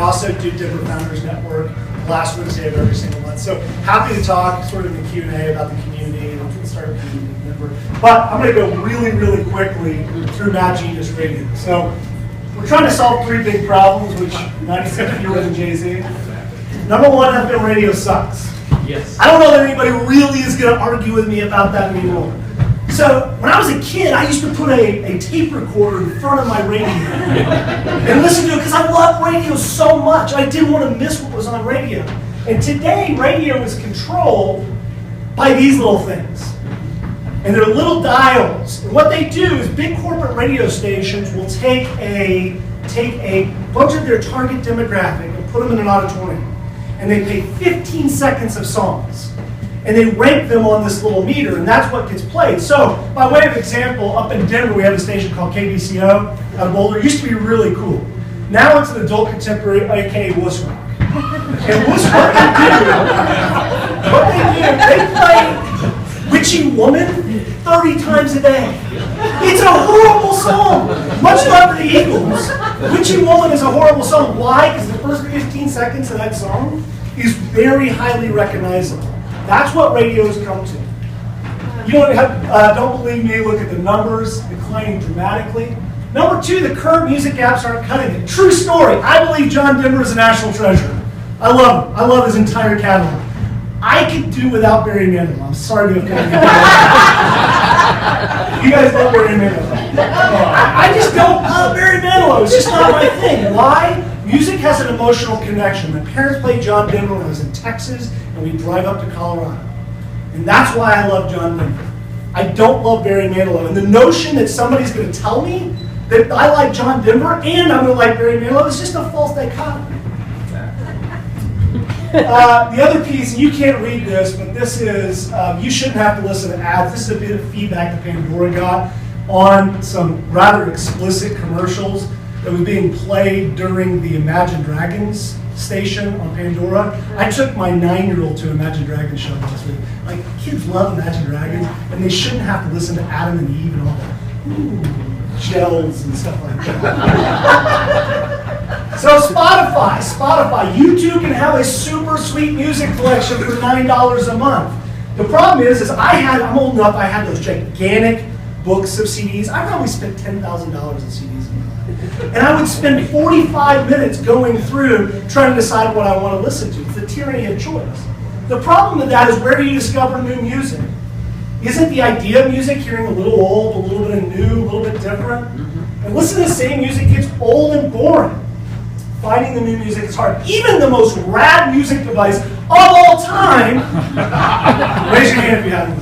also do Denver Founders Network last Wednesday of every single month. So happy to talk sort of in the Q&A about the community and start a community in Denver. But I'm going to go really, really quickly through Mad Genius Radio. So we're trying to solve 3 big problems, which 96-year-old and Jay-Z. Number 1, FM radio sucks. Yes. I don't know that anybody really is going to argue with me about that anymore. So when I was a kid, I used to put a tape recorder in front of my radio and listen to it because I love radio so much. I didn't want to miss what was on radio. And today, radio is controlled by these little things. And they're little dials. And what they do is big corporate radio stations will take a bunch of their target demographic and put them in an auditorium. And they play 15 seconds of songs. And they rank them on this little meter, and that's what gets played. So, by way of example, up in Denver, we have a station called KBCO out of Boulder. It used to be really cool. Now it's an adult contemporary, aka Wuss Rock. And Wuss Rock, what they do, they play Witchy Woman 30 times a day. It's a horrible song. Much love to the Eagles. Witchy Woman is a horrible song. Why? Because the first 15 seconds of that song is very highly recognizable. That's what radio's come to. You don't believe me, look at the numbers declining dramatically. Number 2, the current music apps aren't cutting it. True story. I believe John Denver is a national treasure. I love him. I love his entire catalog. I could do without Barry Manilow. I'm sorry to have come You guys love Barry Manilow. I just don't love Barry Manilow. It's just not my thing. Why? Music has an emotional connection. My parents played John Denver when I was in Texas, and we drive up to Colorado. And that's why I love John Denver. I don't love Barry Manilow. And the notion that somebody's going to tell me that I like John Denver and I'm going to like Barry Manilow is just a false dichotomy. The other piece, and you can't read this, but this is, you shouldn't have to listen to ads. This is a bit of feedback that Pandora got on some rather explicit commercials that was being played during the Imagine Dragons station on Pandora. I took my 9-year-old to Imagine Dragons show last week. Like, kids love Imagine Dragons, and they shouldn't have to listen to Adam and Eve and all that shells and stuff like that. So Spotify, you too can have a super sweet music collection for $9 a month. The problem is I'm old enough, I had those gigantic books of CDs. I probably spent $10,000 on CDs in my life. And I would spend 45 minutes going through trying to decide what I want to listen to. It's the tyranny of choice. The problem with that is, where do you discover new music? Isn't the idea of music hearing a little old, a little bit of new, a little bit different? And listening to the same music gets old and boring. Finding the new music is hard. Even the most rad music device of all time, raise your hand if you have one.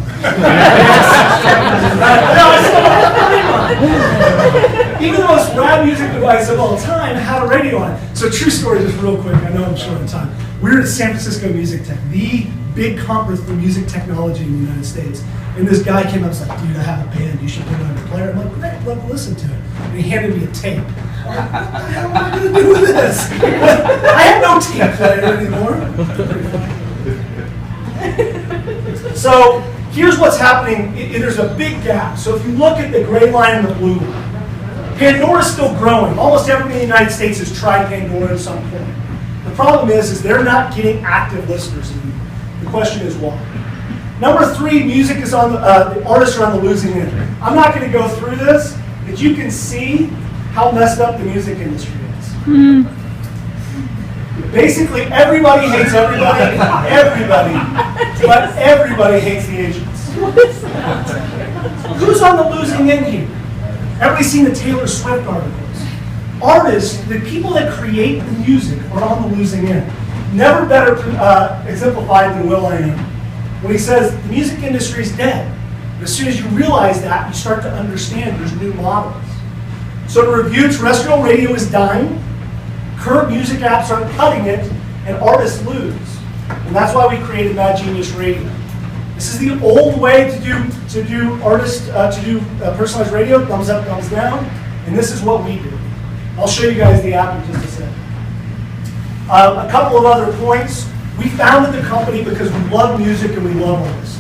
Even the most rad music device of all time had a radio on it. So true story, just real quick, I know I'm short on time. We were at San Francisco Music Tech, the big conference for music technology in the United States. And this guy came up and was like, dude, I have a band, you should put it on your player. I'm like, great, I'd love to listen to it. And he handed me a tape. I'm like, what the hell am I going to do with this? I have no tape player anymore. So here's what's happening. There's a big gap. So if you look at the gray line and the blue line, Pandora's still growing. Almost everybody in the United States has tried Pandora at some point. The problem is they're not getting active listeners anymore. The question is why. Number 3, music is on the artists are on the losing end. I'm not going to go through this, but you can see how messed up the music industry is. Basically, everybody hates everybody, but everybody hates the agents. Who's on the losing end here? Everybody's seen the Taylor Swift articles. Artists, the people that create the music, are on the losing end. Never better exemplified than will.i.am. When he says the music industry is dead. But as soon as you realize that, you start to understand there's new models. So to review, terrestrial radio is dying, current music apps aren't cutting it, and artists lose. And that's why we created Mad Genius Radio. This is the old way to do personalized radio, thumbs up, thumbs down, and this is what we do. I'll show you guys the app in just a second. A couple of other points. We founded the company because we love music and we love artists.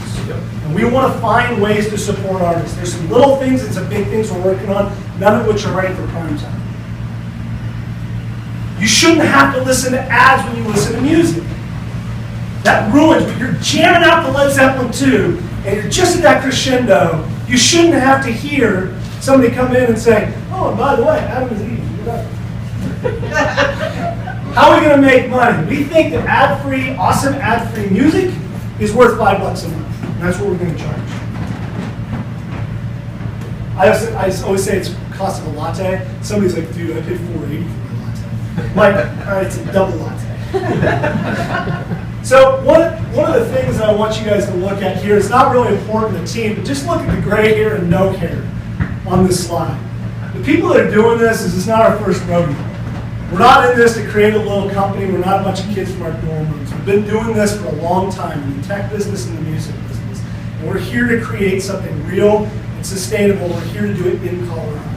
And we want to find ways to support artists. There's some little things and some big things we're working on, none of which are ready for prime time. You shouldn't have to listen to ads when you listen to music. That ruins, but you're jamming out the Led Zeppelin 2, and you're just at that crescendo. You shouldn't have to hear somebody come in and say, oh, and by the way, Adam is Eve. How are we going to make money? We think that ad-free, awesome ad-free music is worth $5 a month. And that's what we're going to charge. I always say it's the cost of a latte. Somebody's like, dude, I paid $4.80 for my latte. Like, all right, it's a double latte. So one of the things that I want you guys to look at here is not really important to the team, but just look at the gray hair and no hair on this slide. The people that are doing this is it's not our first rodeo. We're not in this to create a little company. We're not a bunch of kids from our dorm rooms. We've been doing this for a long time in the tech business and the music business. And we're here to create something real and sustainable. We're here to do it in Colorado.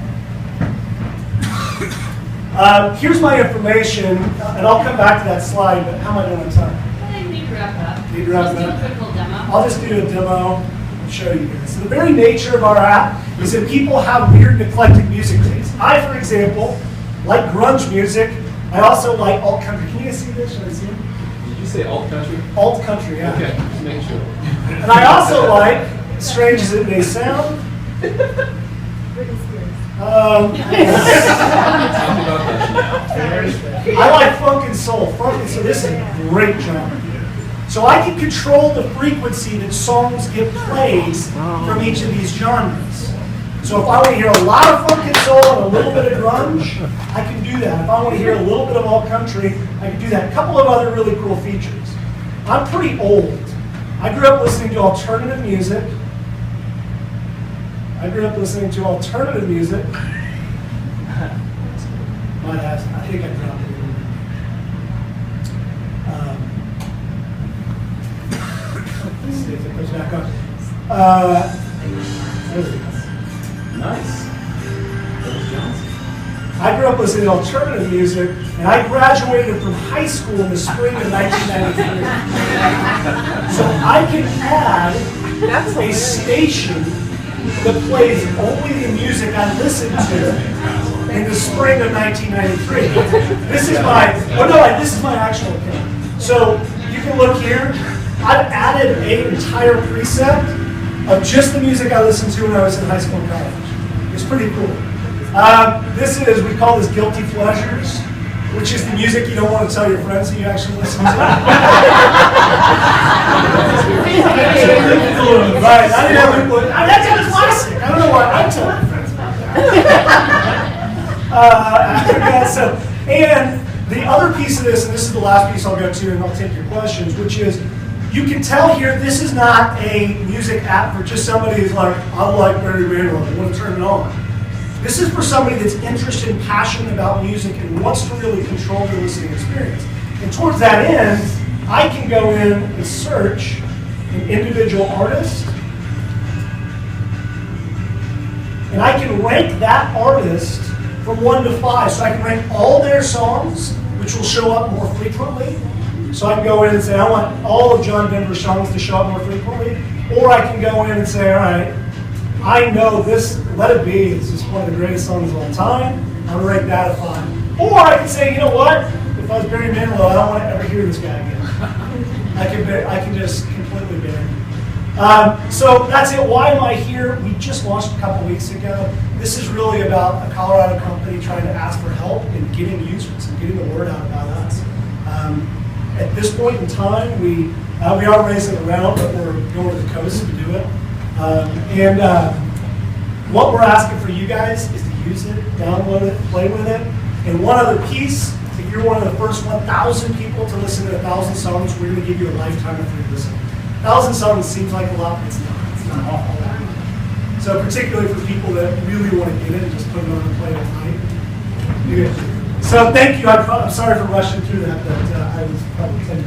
Here's my information, and I'll come back to that slide, but how am I doing on time? I think we need to wrap up. Need to wrap Just do up? a quick little demo. I'll just do a demo and show you guys. So the very nature of our app is that people have weird and eclectic music tastes. I, for example, like grunge music. I also like alt country. Can you guys see this? Should I see it? Did you say alt country? Alt country, yeah. Okay, just making sure. And I also like, strange as it may sound, Talk about that I like funk and soul. Funk and soul, this is a great genre. So I can control the frequency that songs get plays from each of these genres. So if I want to hear a lot of funk and soul and a little bit of grunge, I can do that. If I want to hear a little bit of alt country, I can do that. A couple of other really cool features. I'm pretty old. I grew up listening to alternative music. I Might have, I think I dropped it. Let's see if it goes back on. There it is. Nice. I grew up listening to alternative music, and I graduated from high school in the spring of 1993. So I can add a station that plays only the music I listened to in the spring of 1993. This is my actual account. So you can look here. I've added an entire preset of just the music I listened to when I was in high school and college. It's pretty cool. We call this guilty pleasures, which is the music you don't want to tell your friends that you actually listen to. Right, I didn't have people. That's classic. I don't know why I tell my friends about that. And the other piece of this, and this is the last piece I'll go to, and I'll take your questions, which is you can tell here this is not a music app for just somebody who's like, I like Barry Manilow, I want to turn it on. This is for somebody that's interested and passionate about music and wants to really control their listening experience. And towards that end, I can go in and search an individual artist, and I can rank that artist from 1 to 5. So I can rank all their songs, which will show up more frequently. So I can go in and say, I want all of John Denver's songs to show up more frequently. Or I can go in and say, all right, I know this, Let It Be is just one of the greatest songs of all time. I'm going to rank that a 5. Or I can say, you know what? If I was Barry Manilow, I don't want to ever hear this guy again. I can just completely ban him. So that's it. Why am I here? We just launched a couple weeks ago. This is really about a Colorado company trying to ask for help in getting users and getting the word out about us. At this point in time, we are raising a round, but we're going to the coast to do it. What we're asking for you guys is to use it, download it, play with it. And one other piece, if you're one of the first 1,000 people to listen to 1,000 songs, we're going to give you a lifetime of free listening. 1,000 songs seems like a lot, but it's not. It's not all that. So particularly for people that really want to get it, just put it on and play it at night. So thank you. I'm sorry for rushing through that, but I was probably 10